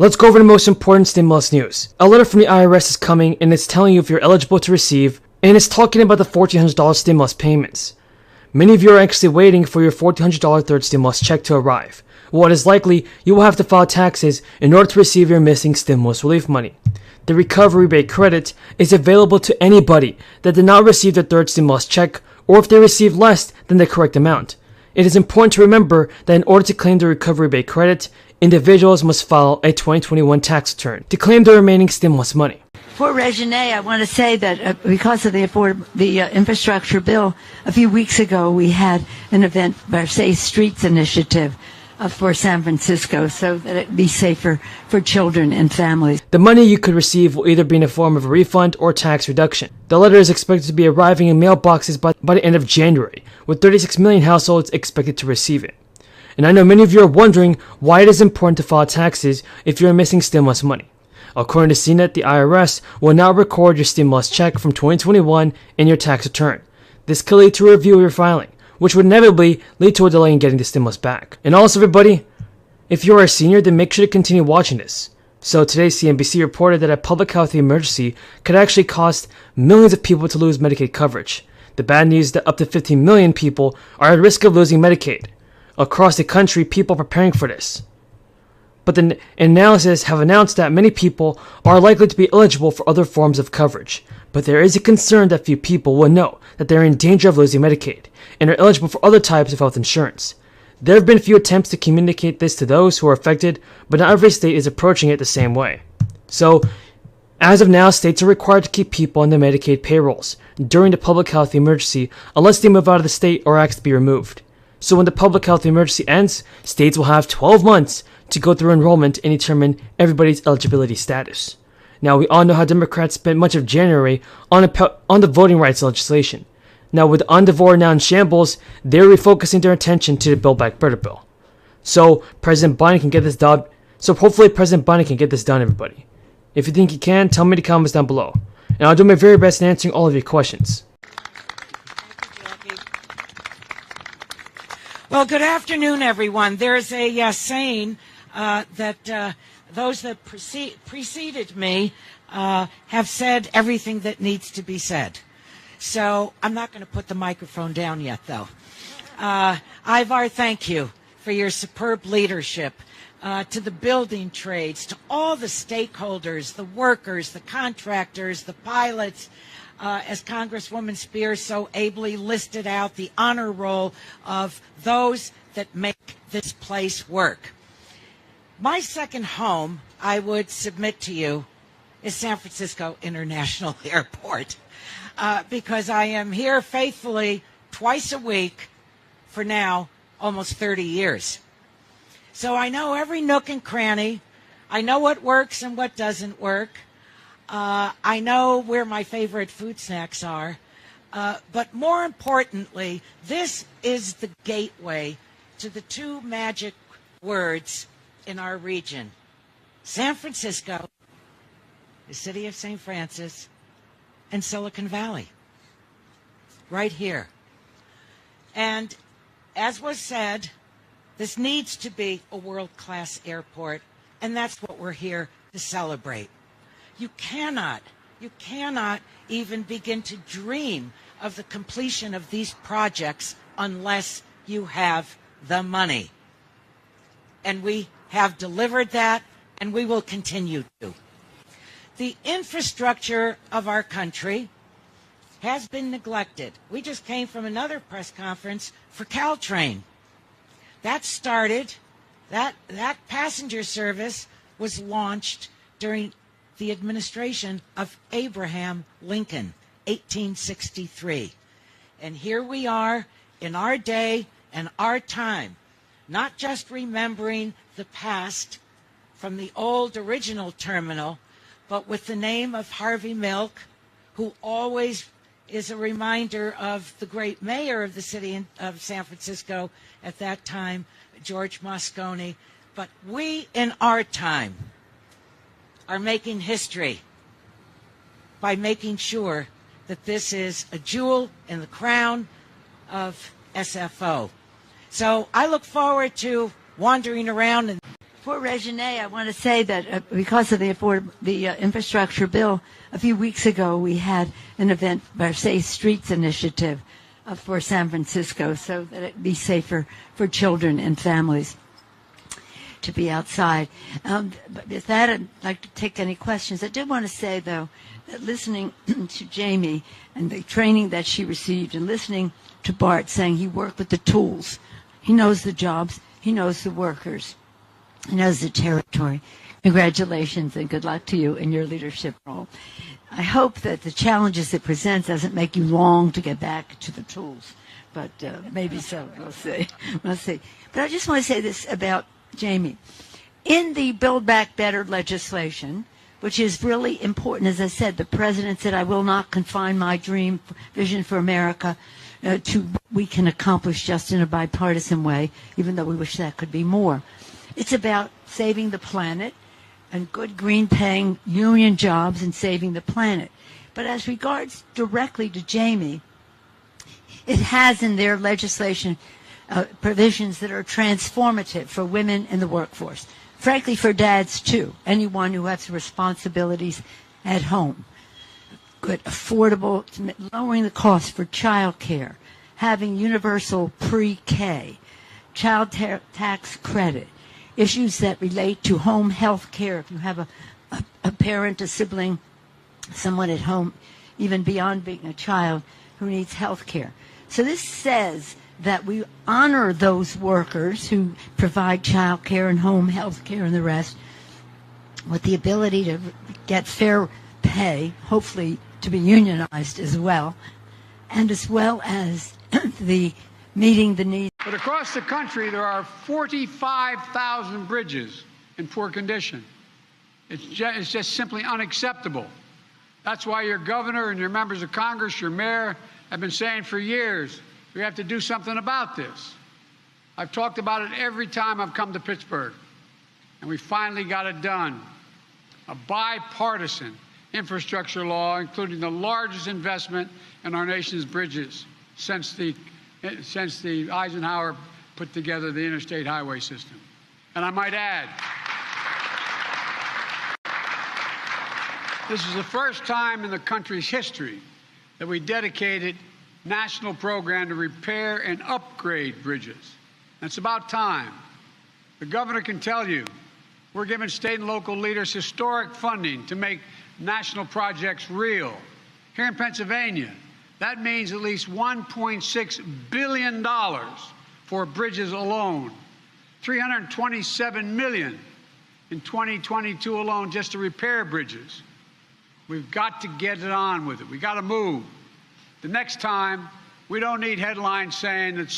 Let's go over the most important stimulus news. A letter from the IRS is coming and it's telling you if you're eligible to receive, and it's talking about the $1,400 stimulus payments. Many of you are actually waiting for your $1,400 third stimulus check to arrive. Well, it is likely you will have to file taxes in order to receive your missing stimulus relief money. The recovery rebate credit is available to anybody that did not receive their third stimulus check or if they received less than the correct amount. It is important to remember that in order to claim the recovery rebate credit, individuals must file a 2021 tax return to claim the remaining stimulus money. For Regine, I want to say that because of the infrastructure bill, a few weeks ago we had an event, our Safe Streets initiative for San Francisco, so that it be safer for children and families. The money you could receive will either be in the form of a refund or tax reduction. The letter is expected to be arriving in mailboxes by the end of January, with 36 million households expected to receive it. And I know many of you are wondering why it is important to file taxes if you're missing stimulus money. According to CNET, the IRS will now record your stimulus check from 2021 in your tax return. This could lead to a review of your filing, which would inevitably lead to a delay in getting the stimulus back. And also, everybody, if you are a senior, then make sure to continue watching this. So today, CNBC reported that a public health emergency could actually cost millions of people to lose Medicaid coverage. The bad news is that up to 15 million people are at risk of losing Medicaid. Across the country, people are preparing for this. But the analysis have announced that many people are likely to be eligible for other forms of coverage. But there is a concern that few people will know that they are in danger of losing Medicaid and are eligible for other types of health insurance. There have been a few attempts to communicate this to those who are affected, but not every state is approaching it the same way. So, as of now, states are required to keep people on the Medicaid payrolls during the public health emergency unless they move out of the state or ask to be removed. So when the public health emergency ends, states will have 12 months to go through enrollment and determine everybody's eligibility status. Now, we all know how Democrats spent much of January on the voting rights legislation. Now, with On the Vote now in shambles, they're refocusing their attention to the Build Back Better bill. So President Biden can get this done. So hopefully President Biden can get this done, everybody. If you think he can, tell me in the comments down below, and I'll do my very best in answering all of your questions. Well, good afternoon, everyone. There's a saying that those that preceded me have said everything that needs to be said. So I'm not going to put the microphone down yet, though. Ivar, thank you for your superb leadership. To the building trades, to all the stakeholders, the workers, the contractors, the pilots, as Congresswoman Spears so ably listed out, the honor roll of those that make this place work. My second home, I would submit to you, is San Francisco International Airport, because I am here faithfully twice a week for now almost 30 years. So I know every nook and cranny. I know what works and what doesn't work. I know where my favorite food snacks are. But more importantly, this is the gateway to the two magic words in our region. San Francisco, the city of St. Francis, and Silicon Valley. Right here. And as was said, this needs to be a world-class airport, and that's what we're here to celebrate. You cannot even begin to dream of the completion of these projects unless you have the money. And we have delivered that, and we will continue to. The infrastructure of our country has been neglected. We just came from another press conference for Caltrain. That started, that passenger service was launched during the administration of Abraham Lincoln, 1863. And here we are in our day and our time, not just remembering the past from the old original terminal, but with the name of Harvey Milk, who always is a reminder of the great mayor of the city of San Francisco at that time, George Moscone. But we, in our time, are making history by making sure that this is a jewel in the crown of SFO. So I look forward to wandering around and For Regine, I want to say that because of the infrastructure bill, a few weeks ago we had an event, Versailles Streets Initiative, for San Francisco, so that it be safer for children and families to be outside. But with that, I'd like to take any questions. I did want to say, though, that listening to Jamie and the training that she received, and listening to Bart saying he worked with the tools, he knows the jobs, he knows the workers, he knows the territory. Congratulations and good luck to you in your leadership role. I hope that the challenges it presents doesn't make you long to get back to the tools, but maybe so. We'll see. We'll see. But I just want to say this about Jamie. In the Build Back Better legislation, which is really important, as I said, the president said, I will not confine my dream, vision for America to what we can accomplish just in a bipartisan way, even though we wish that could be more. It's about saving the planet and good green-paying union jobs and saving the planet. But as regards directly to Jamie, it has in their legislation provisions that are transformative for women in the workforce. Frankly, for dads, too. Anyone who has responsibilities at home. Good, affordable, lowering the cost for child care, having universal pre-K, child tax credit, issues that relate to home health care. If you have a parent, a sibling, someone at home, even beyond being a child, who needs health care. So this says that we honor those workers who provide child care and home health care and the rest with the ability to get fair pay, hopefully to be unionized as well, and as well as the meeting the needs. But across the country, there are 45,000 bridges in poor condition. It's just simply unacceptable. That's why your governor and your members of Congress, your mayor, have been saying for years, we have to do something about this. I've talked about it every time I've come to Pittsburgh, and we finally got it done. A bipartisan infrastructure law, including the largest investment in our nation's bridges since the Eisenhower put together the interstate highway system. And I might add, this is the first time in the country's history that we dedicated a national program to repair and upgrade bridges. And it's about time. The governor can tell you we're giving state and local leaders historic funding to make national projects real. Here in Pennsylvania, that means at least $1.6 billion for bridges alone, $327 million in 2022 alone just to repair bridges. We've got to get it on with it. We've got to move. The next time, we don't need headlines saying that